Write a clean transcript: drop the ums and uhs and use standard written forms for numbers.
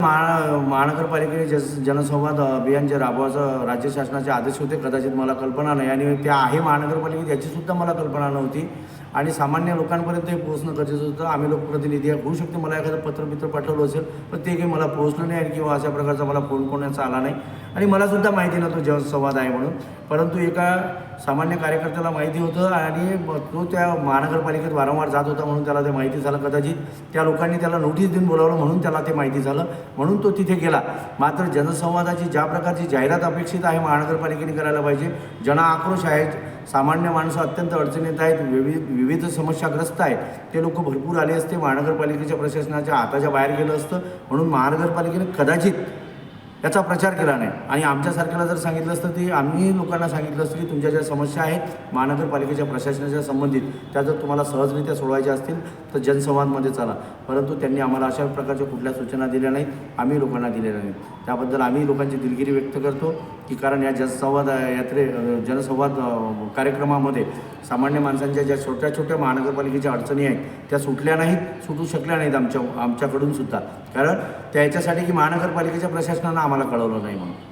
महानगरपालिकेने जनसंवाद अभियान जे राबवायचं राज्य शासनाचे आदेश होते, कदाचित मला कल्पना नाही आणि ते आहे महानगरपालिकेत याचीसुद्धा मला कल्पना नव्हती आणि सामान्य लोकांपर्यंत हे पोहोचणं गरजेचं होतं. आम्ही लोकप्रतिनिधी होऊ शकते, मला एखादं पत्र पाठवलं असेल, पण ते काही मला पोहोचलं नाही आणि किंवा अशा प्रकारचा मला फोन कोणाचा आला नाही आणि मलासुद्धा माहिती नव्हतं जनसंवाद आहे म्हणून. परंतु एका सामान्य कार्यकर्त्याला माहिती होतं आणि तो त्या महानगरपालिकेत वारंवार जात होता म्हणून त्याला ते माहिती झालं. कदाचित त्या लोकांनी त्याला नोटीस देऊन बोलावलं म्हणून त्याला ते माहिती झालं, म्हणून तो तिथे गेला. मात्र जनसंवादाची ज्या प्रकारची जाहिरात अपेक्षित आहे महानगरपालिकेने करायला पाहिजे. जनआक्रोश आहे, सामान्य माणसं अत्यंत अडचणीत आहेत, विविध समस्याग्रस्त आहेत, ते लोक भरपूर आले असते, महानगरपालिकेच्या प्रशासनाच्या हाताच्या बाहेर गेलं असतं. म्हणून महानगरपालिकेने कदाचित याचा प्रचार केला नाही आणि आमच्यासारख्याला जर सांगितलं असतं की आम्ही लोकांना सांगितलं असतं की तुमच्या ज्या समस्या आहेत महानगरपालिकेच्या प्रशासनाच्या संबंधित, त्या जर तुम्हाला सहजरित्या सोडवायच्या असतील तर जनसंवादमध्ये चला. परंतु त्यांनी आम्हाला अशा प्रकारच्या कुठल्या सूचना दिल्या नाहीत, आम्ही लोकांना दिलेल्या नाहीत. त्याबद्दल आम्ही लोकांची दिलगिरी व्यक्त करतो की कारण या जनसंवाद कार्यक्रमामध्ये सामान्य माणसांच्या ज्या छोट्या छोट्या महानगरपालिकेच्या अडचणी आहेत त्या सुटल्या नाहीत, सुटू शकल्या नाहीत आमच्याकडून सुद्धा, कारण त्याच्यासाठी की महानगरपालिकेच्या प्रशासनानं आम्हाला कळवलं नाही म्हणून.